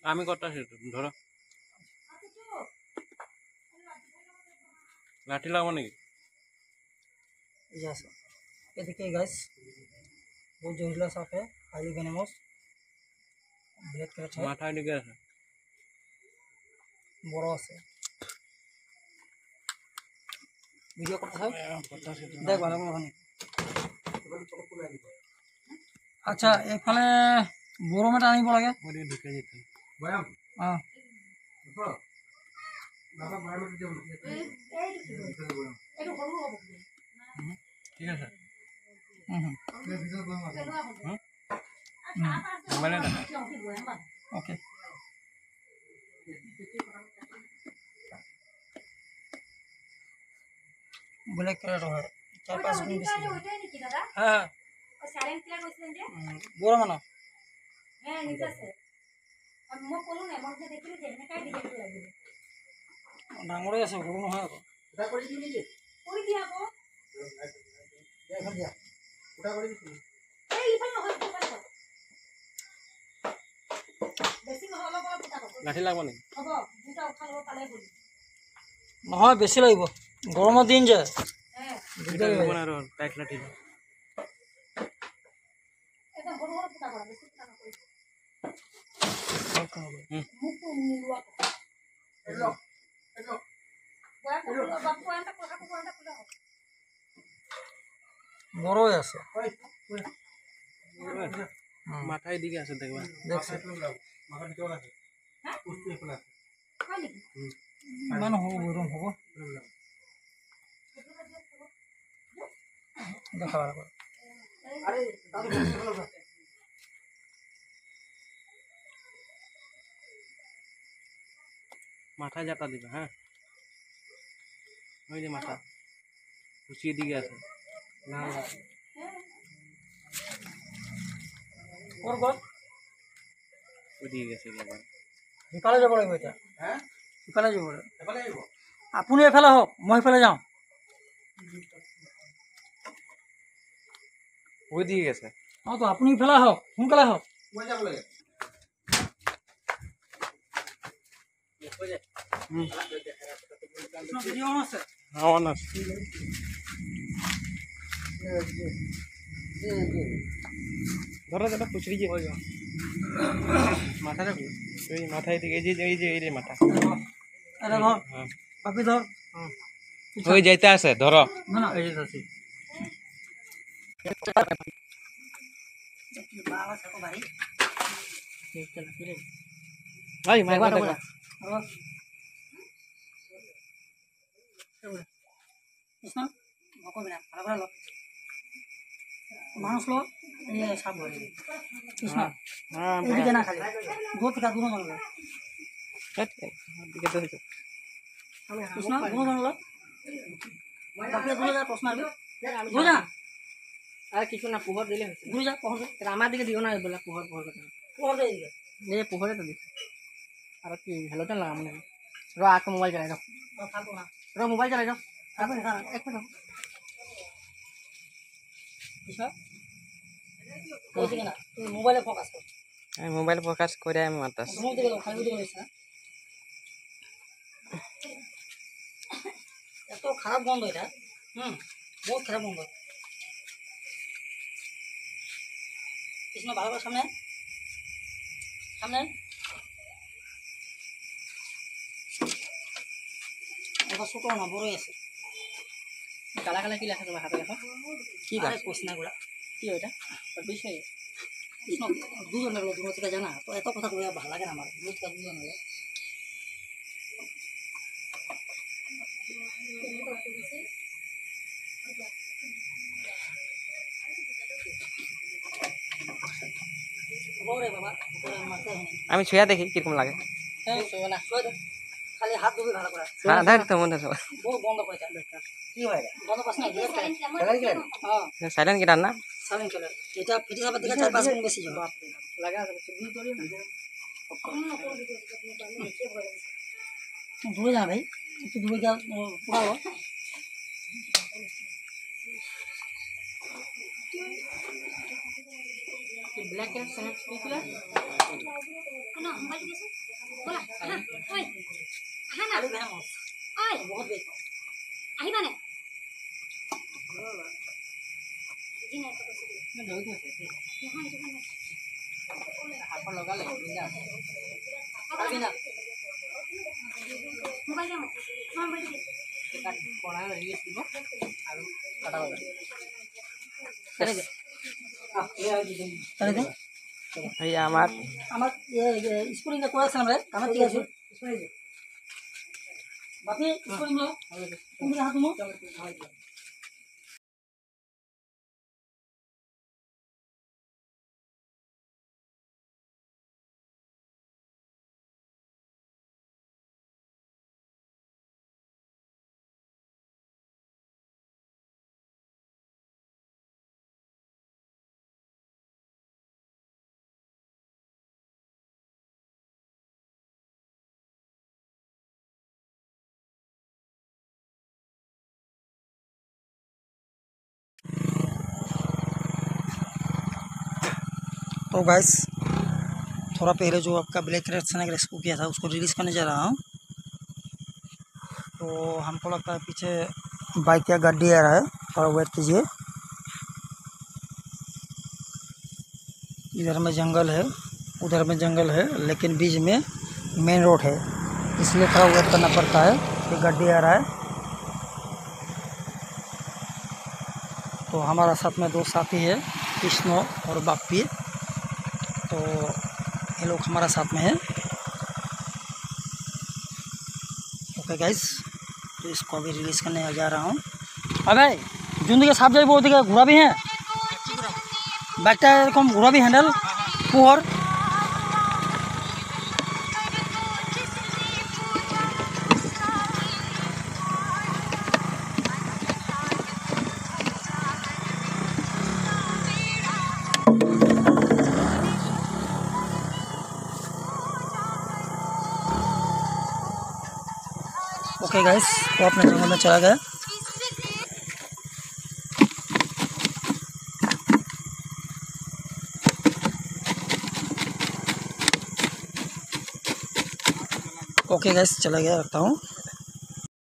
আমি করতেছি ধরো লাঠি লাগাবো নাকি ये देखिए गाइस बहुत जहरीला सांप है हाईली वेनेमस ब्लैक कैट है মাথায় ঢুকে আছে बड़ा আছে ভিডিও করতে হবে দেখ ভালো করে হনি আচ্ছা এখানে বড় মেটা আনিব লাগে ওরে ঢুকে যেত বয়াম হ্যাঁ বাবা বয়াম দিতে বল ঠিক আছে মোবাইলে না ओके ब्लैक कलर है 4-5 दिन বেশি হ্যাঁ और साइलेंट प्लेयर কইছিলেন যে বড় মানা হ্যাঁ নিচে আছে আর মো কোন না মো দেখিলে যে এখানে কাই দিকে লাগিবে ডাঙরে আছে বড় নহয় আকৌ ওটা কৰি দিও নিকে কই দিয়া গো দেখ দিয়া ওটা কৰি দিও এই ইফালে হয় তো পারে বেশি নহলে বড় পুটা করব লাঠি লাগবো নাকি হবো দুটা উঠা লব পালে বলি নহয় বেশি লাগিব গৰমৰ দিন যে হ্যাঁ এটা লাগবো না আর টাইট লাঠি এটা বড় বড় পুটা করা বেশি পুটা না কই মুখ নিলুয়া এলো বয়া করলো বাপ পয়েন্টটা পুরা বড়ই আছে মাথায় দিকে আছে দেখবা দেখছ মাথা দিকে আছে হ্যাঁ কুস্তি এখন আছে কই নাকি মান হবো গরম হবো দেখা ভালো করে আরে দাদু মাথায় যাতা দিবা হ্যাঁ ওই যে মাথা কুচিয়ে দিকে আছে না করব ওই দিকে গেছে একবার ইফালে যাব লাগিব এটা হ্যাঁ ইফালে যাব এফালে আইব আপুনি এফালে হওক মই ইফালে যাওঁ ওই দিকে গেছে অ তো আপুনি ইফালে হওক সোনকালে হওক মই যাব লাগে ভিডিও আছে অন আছে ধরো দাদা খুচরি যে মাথাটা ওই মাথায় দিকে এই যে মাথা আরে ধর হ্যাঁ পাপি ধর ওই যাইতে আছে ধরো না না এই যে আছে বাবা থাকো ভাই চল ফিরে ভাই মারবা দেখা কৃষ্ণ নকবি না ভালো ভালো মানুষ লো এই সাপ ধরে কৃষ্ণ হ্যাঁ এদিকে না খালি দূর থেকে দূর জানলো দিকে তো হইতো কৃষ্ণ দূর জানলো বাকি দূর যা প্রশ্ন আসবে দূর যা আর কিছু না পোহর দিলে হচ্ছে দূর যা পহর আমার দিকে দিও না বলে পোহর পোহর কথা পহর দে এদিকে এই পোহরে তো দিছে আর কি হেলোটা লাগাম নাকি র আক মোবাইল চালাই দাও ফালতু না র মোবাইল চালাই দাও তারপরে এক মিনিট কৃষ্ণ ওইদিকে না তুই মোবাইলে ফোকাস কর আমি মোবাইল ফোকাস করে আমি মারতাস ঘুম থেকে খালি ওইদিকে রয়েছে এত খারাপ গন্ধ এটা বহুত খারাপ গন্ধ কৃষ্ণ ভালো করে সামনে সামনে এবার ছোট না বড়ই আছে কালা কালা কি লেখা তোমার হাতে লেখা কি আরে কোশ না গুলা কি ওইটা বিষ হয়ে গেছে কৃষ্ণ দুজন লাগলো দূর থেকে জানা তো এত কথা কইয়া ভালো লাগে না আমার বুঝতে দুজন হলো বড়ে বাবা তোরা মারতে হয় আমি ছুঁয়া দেখি কিরকম লাগে হ্যাঁ না খালি হাত ধুবি ভালো করে হ্যাঁ দেখ তো মনে আছে বহুত বন্ধ করে দেন কি হয় বন্ধ পাস না হ্যাঁ সাইলেন্ট কিটা না সাইলেন্ট চলে এটা ফিটি সাপের থেকে 4-5 গুণ বেশি জল লাগা দুই তোলে না দূরে যা ভাই একটু দূরে যা পুরালো ব্ল্যাক ক্যাট স্ন্যাক্স দিছিলে কোন মোবাইল দিছে বলা হা ওই আহা না ওই বহুত বেক আহিবা না জি না তো না জলদি আছে নহয় এটা না হাফৰ লগালে বিন্দা পাবি না মোবাইল দে মোবাইল দে কাট কোনা রিলিজ দিব আৰু কাটা গলা করে দে তাহলে দে এই আমার আমার স্কুলিংটা করে আসলাম রে আমার ঠিক আছে বাকি স্কুলিং লো তুমি হাত মো तो गाइस थोड़ा पहले जो आपका ब्लैक रेड स्नैक रेस्क्यू किया था उसको रिलीज़ करने जा रहा हूँ। तो हमको लगता है पीछे बाइक या गाड़ी आ रहा है, थोड़ा वेट कीजिए। इधर में जंगल है, उधर में जंगल है, लेकिन बीच में मेन रोड है, इसलिए थोड़ा वेट करना पड़ता है कि गाड़ी आ रहा है। तो हमारा साथ में दो साथी है, कृष्णो और बाप्पी। तो ये लोग हमारा साथ में है। ओके गाइस, तो इसको अभी रिलीज़ करने जा रहा हूँ। अबे जुन दिखे साफ जाइए, दिखे घोड़ा भी है, बैकटा एरकम घोड़ा भी हैंडल पोहर। ओके गाइस, वो अपने जंगल में चला गया। ओके गाइस, चला गया, रखता हूँ।